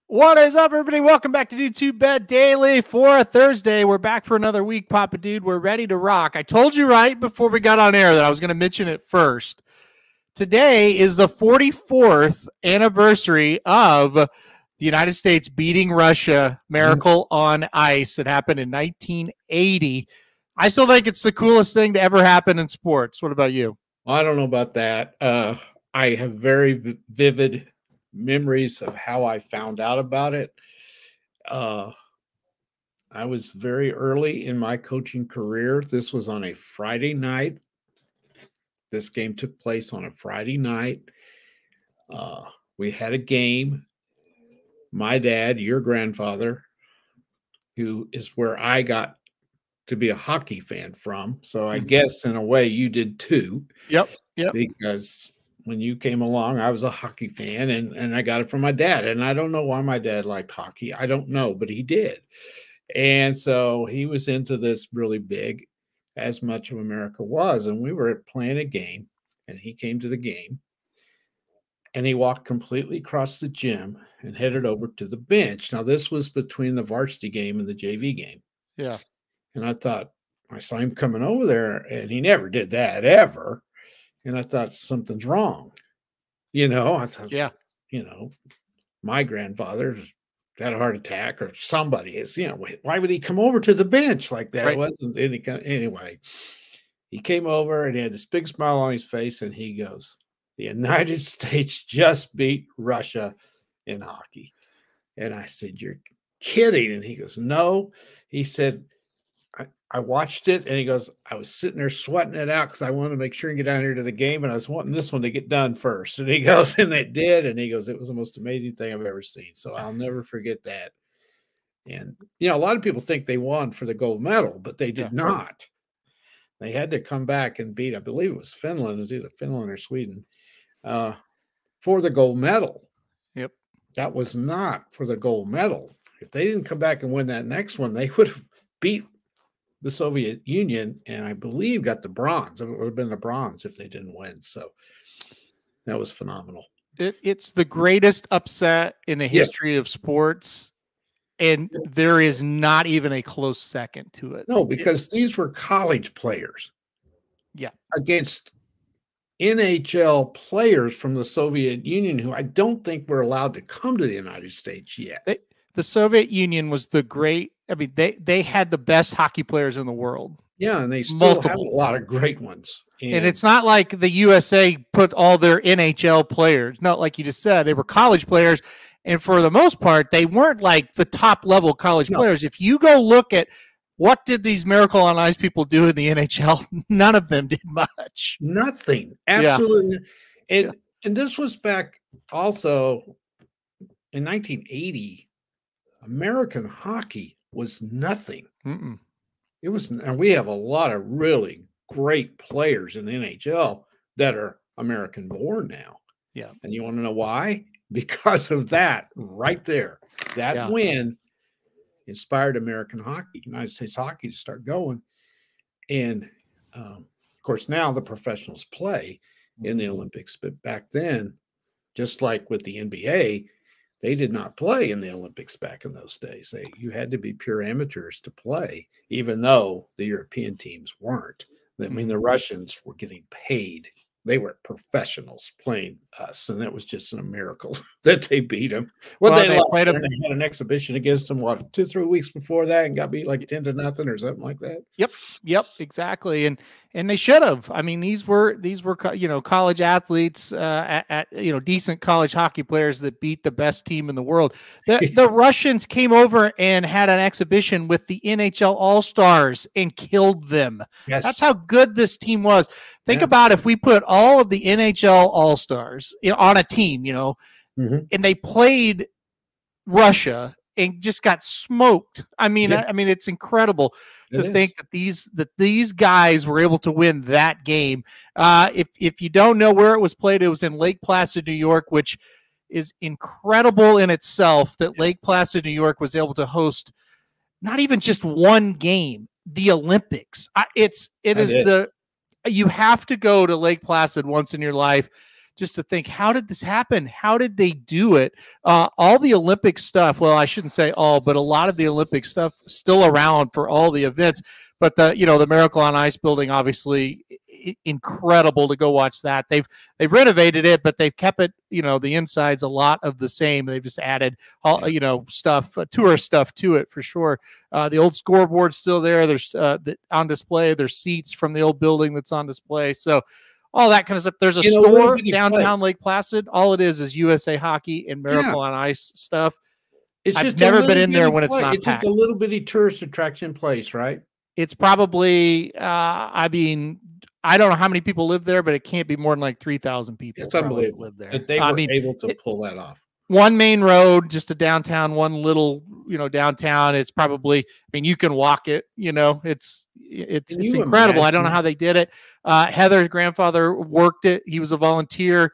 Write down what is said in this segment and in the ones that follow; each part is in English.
What is up, everybody? Welcome back to Do Two Bet Daily for a Thursday. We're back for another week, Papa Dude. We're ready to rock. I told you right before we got on air that I was going to mention it first. Today is the 44th anniversary of the United States beating Russia, Miracle on Ice. It happened in 1980. I still think it's the coolest thing to ever happen in sports. What about you? I don't know about that. I have very vivid memories of how I found out about it. I was very early in my coaching career. This was on a Friday night. This game took place on a Friday night. We had a game. My dad, your grandfather, who is where I got to be a hockey fan from. So I guess in a way you did too. Yep. Because when you came along, I was a hockey fan and I got it from my dad. And I don't know why my dad liked hockey. I don't know, but he did. And so he was into this really big, as much of America was. And we were playing a game and he came to the game and he walked completely across the gym and headed over to the bench. Now, this was between the varsity game and the JV game. Yeah. And I thought, I saw him coming over there and he never did that ever. And I thought something's wrong. I thought, my grandfather's had a heart attack or somebody is, why would he come over to the bench like that? Right. It wasn't any kind. Anyway, he came over and he had this big smile on his face and he goes, the United States just beat Russia in hockey. And I said, you're kidding. And he goes, no. He said, I watched it, and he goes, I was sitting there sweating it out because I wanted to make sure and get down here to the game, and I was wanting this one to get done first. And he goes, and it did, and he goes, it was the most amazing thing I've ever seen. So I'll never forget that. And, a lot of people think they won for the gold medal, but they did not. They had to come back and beat, I believe it was Finland. It was either Finland or Sweden for the gold medal. Yep. That was not for the gold medal. If they didn't come back and win that next one, they would have beat the Soviet Union, and I believe got the bronze. It would have been the bronze if they didn't win. So that was phenomenal. It's the greatest upset in the history of sports, and there is not even a close second to it. No, because these were college players. Yeah. Against NHL players from the Soviet Union who I don't think were allowed to come to the United States yet. The Soviet Union was they had the best hockey players in the world. Yeah, and they still have a lot of great ones. And it's not like the USA put all their NHL players. No, like you just said, they were college players. And for the most part, they weren't like the top level college players. If you go look at what did these Miracle on Ice people do in the NHL, none of them did much. Nothing. Absolutely. Yeah. And this was back also in 1980. American hockey was nothing. It was, and we have a lot of really great players in the NHL that are American born now. Yeah. And you want to know why? Because of that right there. That win inspired American hockey, United States hockey, to start going. And of course, now the professionals play in the Olympics, but back then, just like with the NBA, they did not play in the Olympics back in those days. You had to be pure amateurs to play, even though the European teams weren't. I mean, the Russians were getting paid. They were professionals playing us, and that was just a miracle that they beat them. Well, they played them. They had an exhibition against them, 2-3 weeks before that, and got beat like 10-0 or something like that. Yep, exactly. And they should have. I mean, these were college athletes, decent college hockey players that beat the best team in the world. The Russians came over and had an exhibition with the NHL All-Stars and killed them. Yes. That's how good this team was. Think about if we put all of the NHL All-Stars on a team, and they played Russia and just got smoked. I mean, it's incredible to think that these guys were able to win that game. If you don't know where it was played, it was in Lake Placid, New York, which is incredible in itself that Lake Placid, New York was able to host not even just one game, the Olympics. You have to go to Lake Placid once in your life just to think, how did this happen? How did they do it? All the Olympic stuff, well, I shouldn't say all, but a lot of the Olympic stuff still around for all the events. But the Miracle on Ice building, obviously incredible to go watch that. They've renovated it, but they've kept it, the inside's a lot of the same. They've just added all, stuff, tourist stuff to it for sure. The old scoreboard's still there. There's on display. There's seats from the old building that's on display. So all that kind of stuff. There's a store downtown Lake Placid. All it is USA Hockey and Miracle on Ice stuff. I've never been in there when it's not packed. It's just a little bitty tourist attraction place, right? It's probably, I don't know how many people live there, but it can't be more than like 3,000 people. It's unbelievable live there. That they were able to pull that off. One main road, just a downtown, one little, downtown. It's probably, you can walk it, it's incredible. I don't know how they did it. Heather's grandfather worked it. He was a volunteer.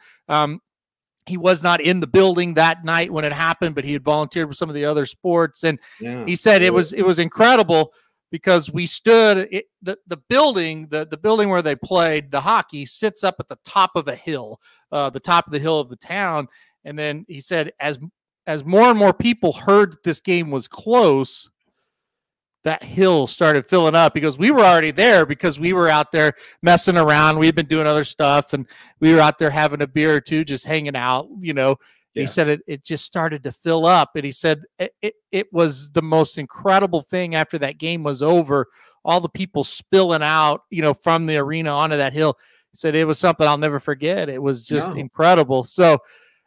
He was not in the building that night when it happened, but he had volunteered with some of the other sports. And he said it was incredible because we stood, the building where they played the hockey sits up at the top of a hill, the top of the hill of the town. And then he said, as more and more people heard that this game was close, that hill started filling up because we were already there because we were out there messing around. We've been doing other stuff and we were out there having a beer or two, just hanging out, He said it just started to fill up. And he said it was the most incredible thing after that game was over, all the people spilling out, from the arena onto that hill. He said it was something I'll never forget. It was just incredible. So,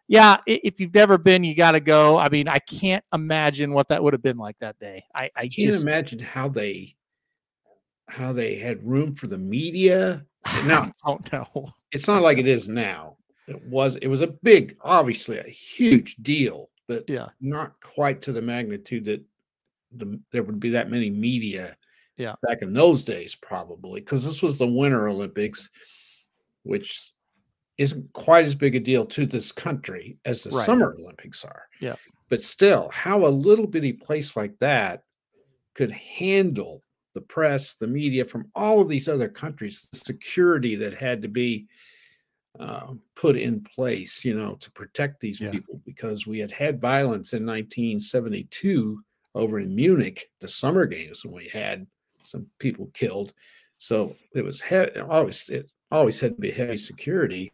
yeah, if you've never been, you got to go. I can't imagine what that would have been like that day. I can't imagine how they had room for the media. Now, I don't know. It's not like it is now. It was a big, obviously a huge deal, but not quite to the magnitude that there would be that many media back in those days, probably, because this was the Winter Olympics, which isn't quite as big a deal to this country as the Summer Olympics are. Yeah. But still, how a little bitty place like that could handle the press, the media from all of these other countries, the security that had to be put in place, to protect these people, because we had violence in 1972 over in Munich, the Summer Games, when we had some people killed. So it was always had to be heavy security.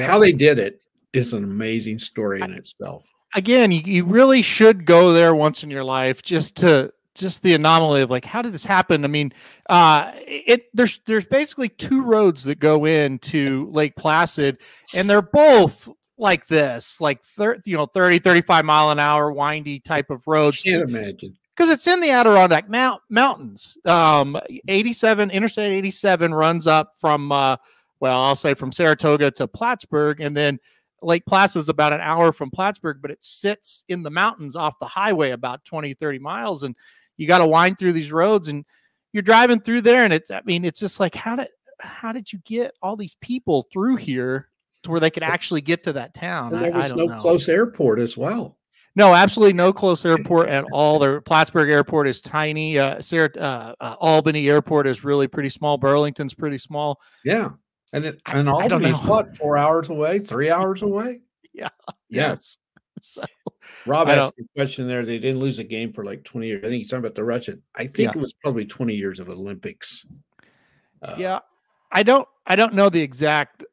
How they did it is an amazing story in itself. Again, you really should go there once in your life just the anomaly of like, how did this happen? There's basically two roads that go into Lake Placid, and they're both like this, like 30, 35 mile an hour, windy type of roads. I can't imagine. Because it's in the Adirondack Mountains. 87 Interstate 87 runs up from, I'll say from Saratoga to Plattsburgh, and then Lake Placid is about an hour from Plattsburgh, but it sits in the mountains off the highway about 20, 30 miles, and you got to wind through these roads, and you're driving through there, and it's just like, how did you get all these people through here to where they could actually get to that town? And there was no close airport as well. No, absolutely no close airport at all. The Plattsburgh Airport is tiny. Albany Airport is really pretty small. Burlington's pretty small. Yeah. And Albany's what, 4 hours away, 3 hours away? Yeah. Yes. So Rob asked a question there. They didn't lose a game for like 20 years. I think he's talking about the Russian. I think it was probably 20 years of Olympics. I don't know the exact.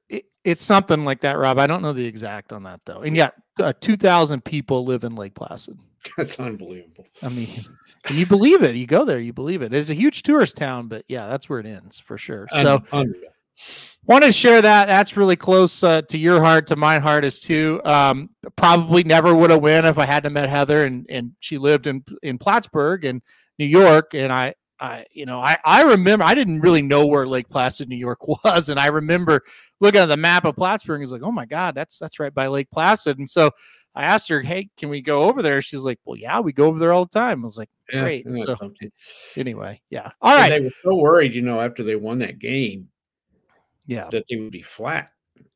It's something like that, Rob. I don't know the exact on that though. And 2,000 people live in Lake Placid. That's unbelievable. You believe it. You go there, you believe it. It's a huge tourist town, but that's where it ends for sure. So wanted to share that. That's really close to your heart, to my heart as too. Probably never would have won if I hadn't met Heather, and she lived in Plattsburgh and New York, and I remember I didn't really know where Lake Placid, New York was. And I remember looking at the map of Plattsburgh and was like, oh my God, that's right by Lake Placid. And so I asked her, hey, can we go over there? She's like, well, yeah, we go over there all the time. I was like, great. So anyway, all right. And they were so worried, after they won that game, that they would be flat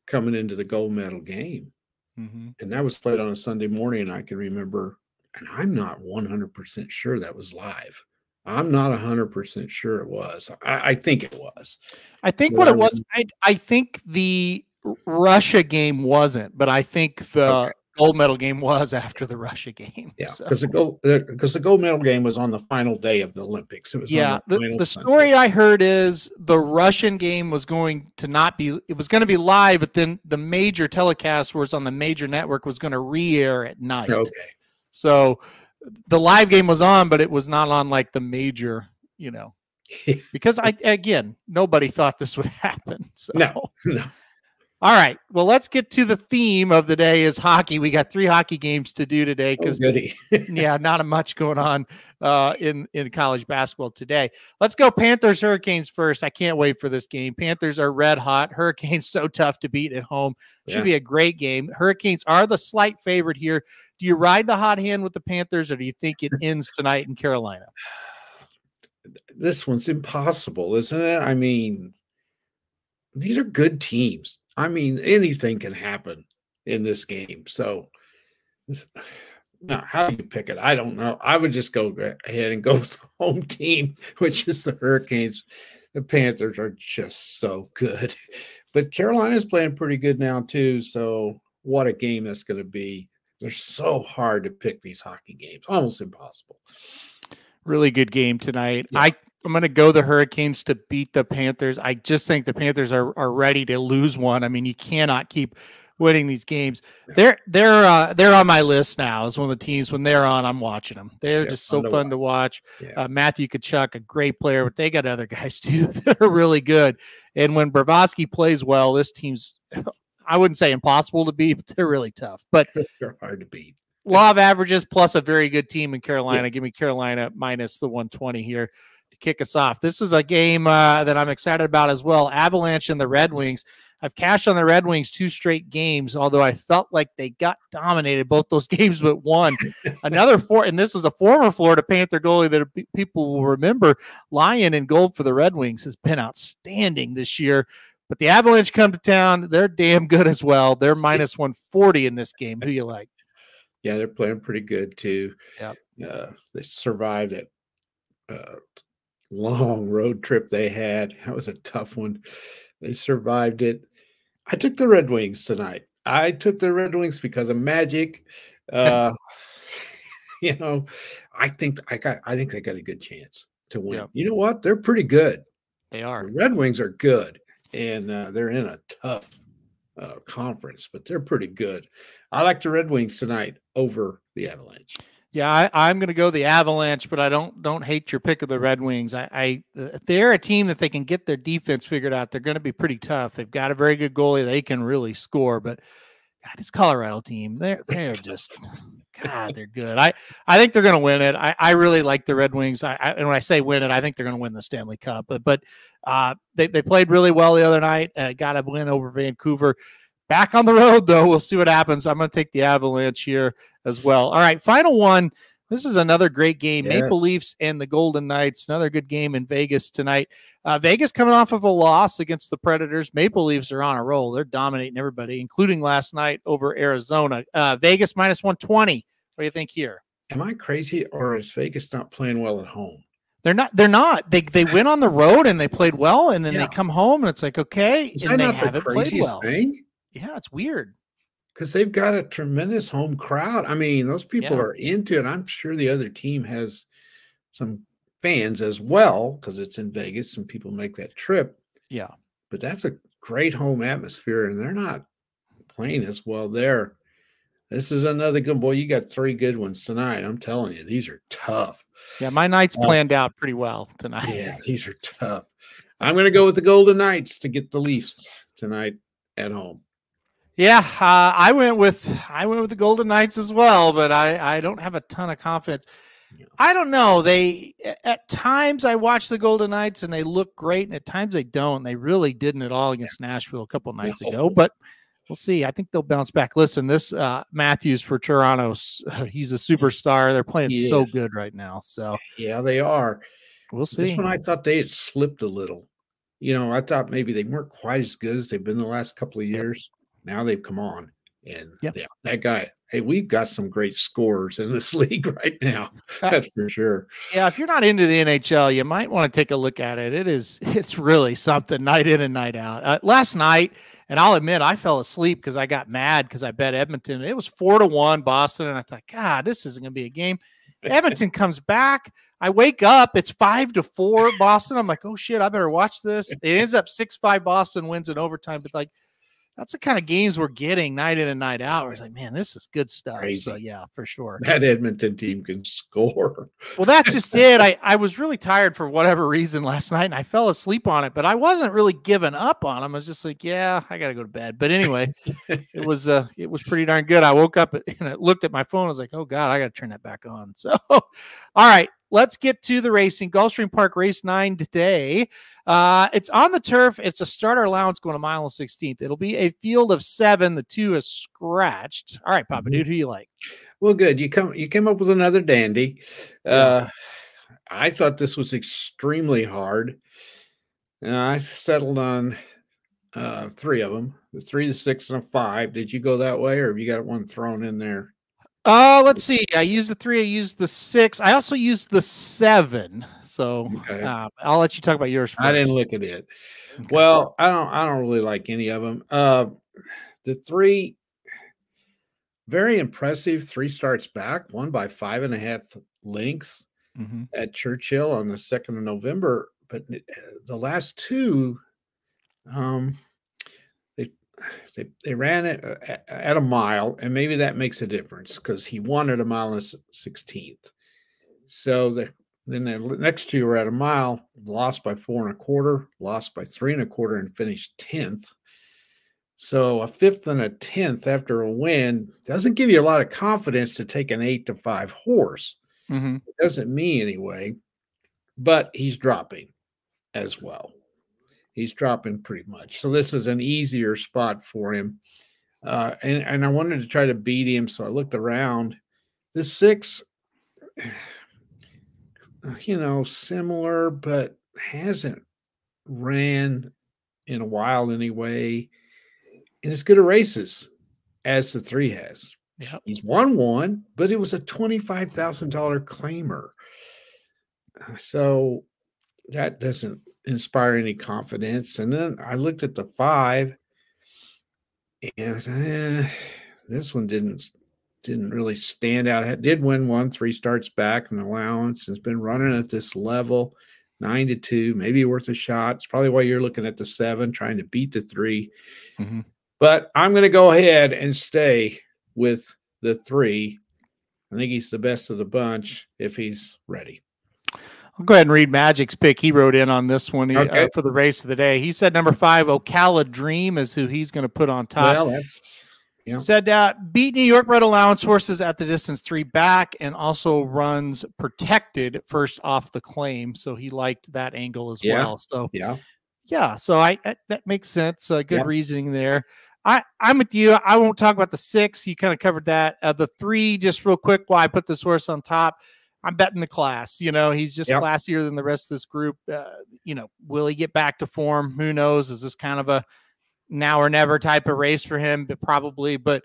coming into the gold medal game. Mm-hmm. And that was played on a Sunday morning. And I can remember, and I'm not 100% sure that was live. I'm not 100% sure it was. I think it was. I think what it was, I think the Russia game wasn't, but I think the gold medal game was after the Russia game. Yeah, because the gold medal game was on the final day of the Olympics. It was on the story I heard is the Russian game was going to it was going to be live, but then the major telecast was on the major network was going to re-air at night. Okay. So the live game was on, but it was not on like the major, because nobody thought this would happen. So. No. All right. Well, let's get to the theme of the day is hockey. We got 3 hockey games to do today because not much going on in college basketball today. Let's go Panthers Hurricanes first. I can't wait for this game. Panthers are red hot. Hurricanes so tough to beat at home. Should be a great game. Hurricanes are the slight favorite here. Do you ride the hot hand with the Panthers, or do you think it ends tonight in Carolina? This one's impossible, isn't it? I mean, these are good teams. I mean, anything can happen in this game. So, now, how do you pick it? I don't know. I would just go ahead and go with the home team, which is the Hurricanes. The Panthers are just so good. But Carolina's playing pretty good now, too. So, what a game that's going to be. They're so hard to pick these hockey games. Almost impossible. Really good game tonight. Yeah. I'm going to go the Hurricanes to beat the Panthers. I just think the Panthers are ready to lose one. I mean, you cannot keep winning these games. They're on my list now as one of the teams. When they're on, I'm watching them. They're just so fun to watch. Yeah. Matthew Tkachuk, a great player, but they got other guys too that are really good. And when Bravosky plays well, this team's, I wouldn't say impossible to beat, but they're really tough. But they're hard to beat. Law of averages plus a very good team in Carolina. Yeah. Give me Carolina minus the 120 here. Kick us off. This is a game that I'm excited about as well. Avalanche and the Red Wings. I've cashed on the Red Wings 2 straight games, although I felt like they got dominated both those games but one. And this is a former Florida Panther goalie that people will remember. Lyon in gold for the Red Wings has been outstanding this year. But the Avalanche come to town. They're damn good as well. They're minus 140 in this game. Who you like? Yeah, they're playing pretty good too. Yeah, they survived that long road trip they had. That was a tough one. They survived it. I took the Red Wings tonight. I took the Red Wings because of magic. I think they got a good chance to win. Yep. You know what? They're pretty good. They are. The Red Wings are good, and they're in a tough conference, but they're pretty good. I like the Red Wings tonight over the Avalanche. Yeah, I'm going to go the Avalanche, but I don't hate your pick of the Red Wings. They're a team that they can get their defense figured out. They're going to be pretty tough. They've got a very good goalie. They can really score, but God, this Colorado team, they're just God, they're good. I think they're going to win it. I really like the Red Wings. And when I say win it, I think they're going to win the Stanley Cup. But they played really well the other night. Got a win over Vancouver. Back on the road, though. We'll see what happens. I'm going to take the Avalanche here as well. All right, final one. This is another great game. Yes. Maple Leafs and the Golden Knights. Another good game in Vegas tonight. Vegas coming off of a loss against the Predators. Maple Leafs are on a roll. They're dominating everybody, including last night over Arizona. Vegas minus 120. What do you think here? Am I crazy, or is Vegas not playing well at home? They're not. They went on the road and they played well, and then they come home and it's like, okay, is and that they not the craziest thing? Yeah, it's weird. Because they've got a tremendous home crowd. I mean, those people are into it. I'm sure the other team has some fans as well because it's in Vegas and people make that trip. Yeah. But that's a great home atmosphere, and they're not playing as well there. This is another good boy. You got 3 good ones tonight. I'm telling you, these are tough. Yeah, my night's planned out pretty well tonight. Yeah, these are tough. I'm going to go with the Golden Knights to get the Leafs tonight at home. Yeah, I went with the Golden Knights as well, but I don't have a ton of confidence. I don't know. At times I watch the Golden Knights and they look great, and at times they don't. They really didn't at all against Nashville a couple nights ago, but we'll see. I think they'll bounce back. Listen, this Matthews for Toronto, he's a superstar. They're playing so good right now. So yeah, they are. We'll see. This one I thought they had slipped a little. I thought maybe they weren't quite as good as they've been the last couple of years. Now they've come on. And yeah, that guy, hey, we've got some great scorers in this league right now. That's for sure. Yeah, if you're not into the NHL, you might want to take a look at it. It's really something night in and night out. Last night, and I'll admit I fell asleep because I got mad because I bet Edmonton. It was 4-1 Boston, and I thought, God, this isn't going to be a game. Edmonton comes back. I wake up. It's 5-4 Boston. I'm like, oh shit, I better watch this. It ends up 6-5 Boston wins in overtime, but like, that's the kind of games we're getting night in and night out. We're like, man, this is good stuff. Crazy. So yeah, for sure. That Edmonton team can score. Well, that's just it. I was really tired for whatever reason last night, and I fell asleep on it, but I wasn't really giving up on them. I was just like, yeah, I got to go to bed. But anyway, it was pretty darn good. I woke up and I looked at my phone. I was like, oh God, I got to turn that back on. So, all right. Let's get to the racing. Gulfstream Park race 9 today. It's on the turf. It's a starter allowance going a mile and 16th. It'll be a field of 7. The 2 is scratched. All right, Papa Dude, who you like? Well, good. You came up with another dandy. I thought this was extremely hard. I settled on 3 of them: the 3, the 6, and a 5. Did you go that way, or have you got one thrown in there? Let's see. I used the 3. I used the 6. I also used the 7. So okay. I'll let you talk about yours first. I didn't look at it. Okay. Well, I don't really like any of them. The 3, very impressive. 3 starts back, won by 5.5 lengths at Churchill on the 2nd of November. But the last 2, they ran it at a mile, and maybe that makes a difference because he won at a mile and 16th. So then the next 2 were at a mile, lost by 4 1/4, lost by 3 1/4, and finished 10th. So a 5th and a 10th after a win doesn't give you a lot of confidence to take an 8-5 horse. It doesn't me anyway, but he's dropping as well. He's dropping pretty much. So this is an easier spot for him. And I wanted to try to beat him. So I looked around. This 6, similar, but hasn't ran in a while anyway. And as good at races as the 3 has. Yeah. He's won 1, but it was a $25,000 claimer. So that doesn't inspire any confidence. And then I looked at the 5 and I said, this one didn't really stand out. It did win 1, 3 starts back in allowance. It's been running at this level, 9-2, maybe worth a shot. It's probably why you're looking at the 7, trying to beat the 3. But I'm going to go ahead and stay with the 3. I think he's the best of the bunch if he's ready. I'll go ahead and read Magic's pick. He wrote in on this one for the race of the day. He said number 5, Ocala Dream, is who he's going to put on top. Well, that's said beat New York bred allowance horses at the distance 3 back, and also runs protected first off the claim. So he liked that angle as well. So so that makes sense. Good reasoning there. I'm with you. I won't talk about the 6. You kind of covered that. The 3, just real quick, why I put this horse on top. I'm betting the class. He's just classier than the rest of this group. Will he get back to form? Who knows? Is this kind of a now or never type of race for him? But probably. But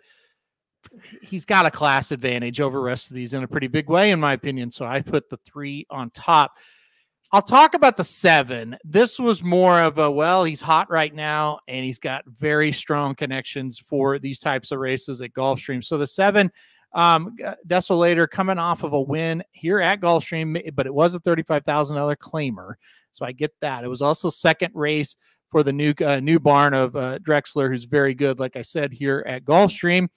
he's got a class advantage over the rest of these in a pretty big way, in my opinion. So I put the 3 on top. I'll talk about the 7. This was more of he's hot right now, and he's got very strong connections for these types of races at Gulfstream. So the 7. Desolator coming off of a win here at Gulfstream, but it was a $35,000 claimer. So I get that. It was also second race for the new barn of Drexler, who's very good, like I said, here at Gulfstream.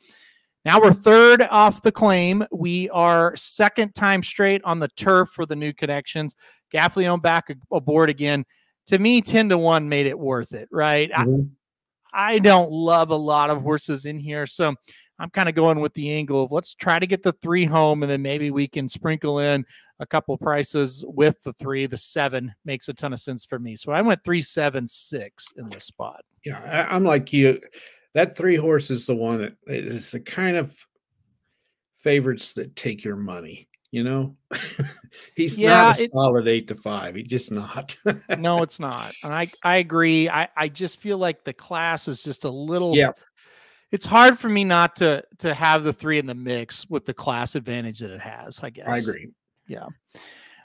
Now we're 3rd off the claim. We are 2nd time straight on the turf for the new connections. Gaffleon back aboard again. To me, 10-1 made it worth it, right? I don't love a lot of horses in here, so I'm kind of going with the angle of let's try to get the 3 home, and then maybe we can sprinkle in a couple prices with the 3. The 7 makes a ton of sense for me. So I went 3, 7, 6 in this spot. Yeah, I'm like you. That 3 horse is the one that is the kind of favorites that take your money. He's not a solid 8-5. He's just not. No, it's not. And I agree. I just feel like the class is just a little it's hard for me not to have the 3 in the mix with the class advantage that it has, I guess. I agree. Yeah.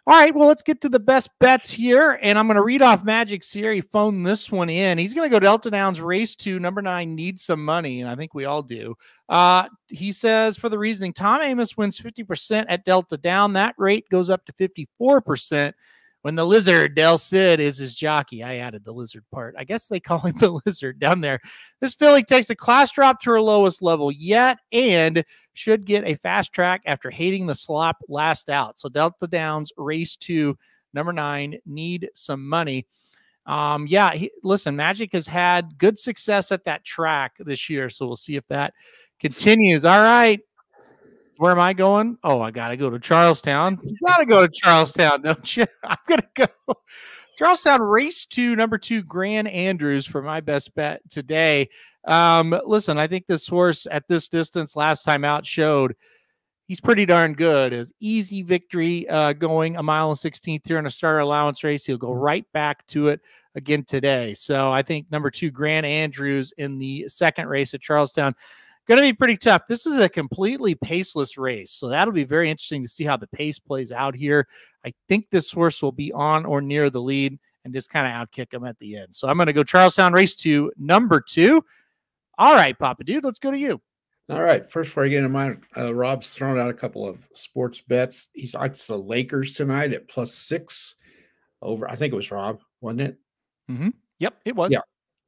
All right, well, let's get to the best bets here, and I'm going to read off Magic's here. He phoned this one in. He's going to go Delta Downs Race 2, number 9, Need Some Money, and I think we all do. He says, for the reasoning, Tom Amos wins 50% at Delta Down. That rate goes up to 54% when the Lizard, Del Cid, is his jockey. I added the Lizard part. I guess they call him the Lizard down there. This filly takes a class drop to her lowest level yet and should get a fast track after hating the slop last out. So Delta Downs, Race 2, number 9, Need Some Money. Listen, Magic has had good success at that track this year, so we'll see if that continues. All right. Where am I going? Oh, I got to go to Charlestown. You got to go to Charlestown, don't you? I'm going to go Charlestown Race 2, number 2, Grand Andrews for my best bet today. Listen, I think this horse at this distance last time out showed he's pretty darn good. His easy victory going 1 mile and 16th here in a starter allowance race. He'll go right back to it again today. So I think number 2, Grand Andrews in the second race at Charlestown, going to be pretty tough. This is a completely paceless race, so that'll be very interesting to see how the pace plays out here. I think this horse will be on or near the lead and just kind of outkick him at the end. So I'm going to go Charlestown Race 2, number 2. All right, Papa Dude, let's go to you. All right. First, before I get into mine, Rob's thrown out a couple of sports bets. He likes the Lakers tonight at +6 over. I think it was Rob, wasn't it? Mm-hmm. Yep, it was. Yeah.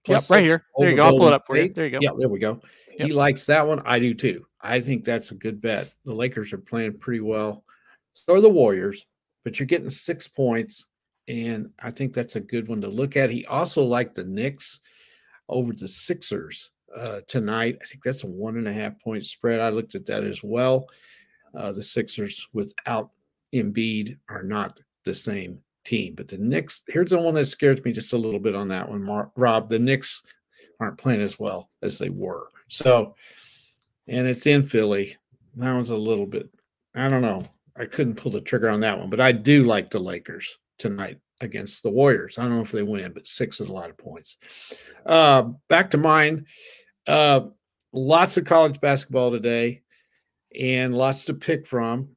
Yep, right here. There you go. I'll pull it up for you. There you go. Yeah, there we go. Yep. He likes that one. I do too. I think that's a good bet. The Lakers are playing pretty well. So are the Warriors, but you're getting 6 points, and I think that's a good one to look at. He also liked the Knicks over the Sixers tonight. I think that's a 1.5 point spread. I looked at that as well. The Sixers without Embiid are not the same team, but the Knicks, here's the one that scares me just a little bit on that one, Rob. The Knicks aren't playing as well as they were. So, and it's in Philly. That one's a little bit, I don't know. I couldn't pull the trigger on that one, but I do like the Lakers tonight against the Warriors. I don't know if they win, but 6 is a lot of points. Back to mine. Lots of college basketball today and lots to pick from,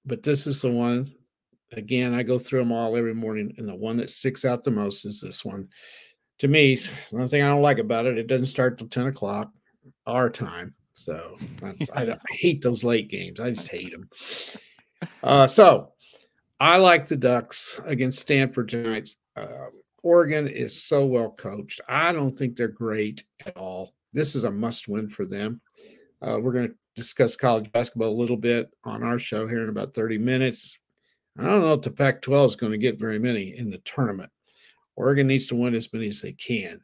but this is the one. Again, I go through them all every morning, and the one that sticks out the most is this one. To me, the only thing I don't like about it, it doesn't start till 10 o'clock our time. So I hate those late games. I just hate them. So I like the Ducks against Stanford tonight. Oregon is so well coached. I don't think they're great at all. This is a must-win for them. We're going to discuss college basketball a little bit on our show here in about 30 minutes. I don't know if the Pac-12 is going to get very many in the tournament. Oregon needs to win as many as they can.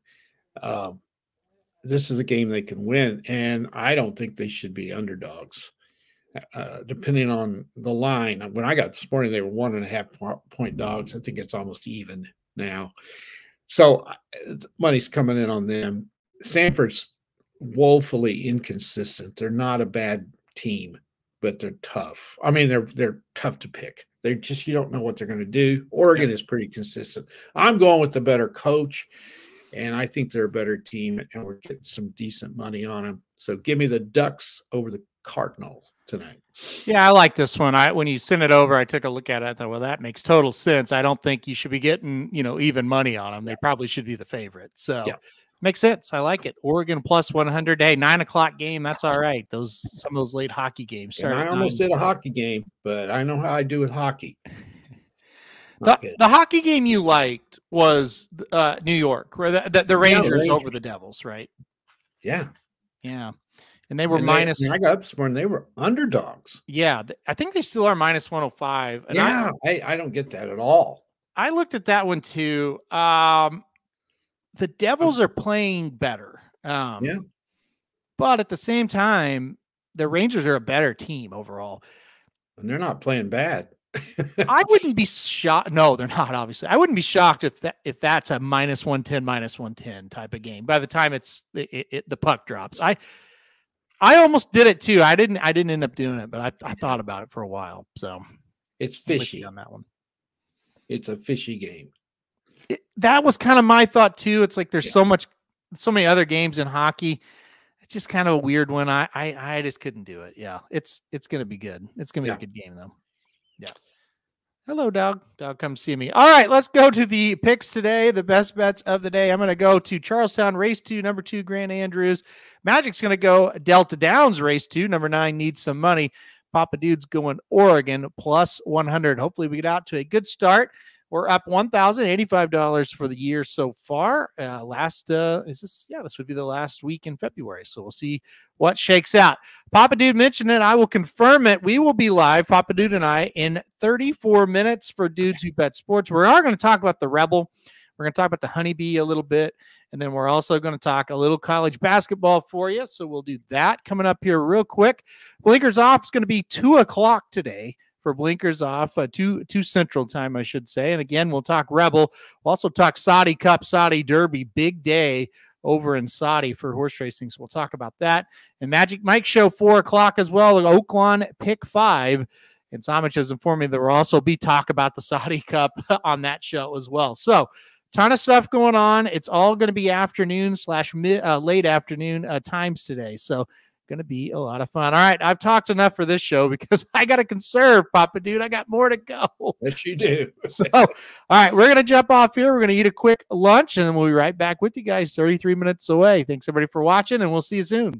This is a game they can win, and I don't think they should be underdogs. Depending on the line, when I got this morning, they were 1.5 point dogs. I think it's almost even now. So money's coming in on them. Stanford's woefully inconsistent. They're not a bad team, but they're tough. I mean, they're tough to pick. They're just, you don't know what they're going to do. Oregon is pretty consistent. I'm going with the better coach, and I think they're a better team, and we're getting some decent money on them. So give me the Ducks over the Cardinals tonight. Yeah, I like this one. When you sent it over, I took a look at it. I thought, well, that makes total sense. I don't think you should be getting, even money on them. They probably should be the favorite. So makes sense. I like it. Oregon +100. Hey, 9 o'clock game. That's all right. Some of those late hockey games. I almost did a hockey game, but I know how I do with hockey. The hockey game you liked was New York, where the Rangers over the Devils, right? Yeah. Yeah. And they were minus. I got up this morning. They were underdogs. Yeah. I think they still are -105. And I don't get that at all. I looked at that one too. The Devils are playing better. But at the same time, the Rangers are a better team overall. And they're not playing bad. I wouldn't be shocked. No, they're not, obviously. I wouldn't be shocked if that's a -110 type of game. By the time the puck drops. I almost did it too. I didn't end up doing it, but I thought about it for a while. So it's fishy on that one. It's a fishy game. That was kind of my thought too. It's like there's so many other games in hockey. It's just kind of a weird one. I just couldn't do it. Yeah, it's going to be good. It's going to be a good game, though. Yeah. Hello, dog. Dog, come see me. All right, let's go to the picks today, the best bets of the day. I'm going to go to Charlestown, race 2, number 2, Grand Andrews. Magic's going to go Delta Downs, race 2, number 9, Needs Some Money. Papa Dude's going Oregon, plus 100. Hopefully we get out to a good start. We're up $1,085 for the year so far. This would be the last week in February. So we'll see what shakes out. Papa Dude mentioned it. I will confirm it. We will be live, Papa Dude and I, in 34 minutes for Dudes Who Bet Sports. We are going to talk about the Rebel. We're going to talk about the Honeybee a little bit. And then we're also going to talk a little college basketball for you. So we'll do that coming up here real quick. Blinkers Off is going to be 2 o'clock today. For Blinkers Off, 2 Central Time, I should say. And again, we'll talk Rebel. We'll also talk Saudi Cup, Saudi Derby. Big day over in Saudi for horse racing. So we'll talk about that. And Magic Mike Show, 4 o'clock as well. Oaklawn Pick 5. And Somich has informed me there will also be talk about the Saudi Cup on that show as well. So ton of stuff going on. It's all going to be afternoon / late afternoon times today. So going to be a lot of fun. All right, I've talked enough for this show because I got to conserve, Papa Dude. I got more to go. Yes, you do. So, all right, we're going to jump off here. We're going to eat a quick lunch, and then we'll be right back with you guys 33 minutes away. Thanks, everybody, for watching, and we'll see you soon.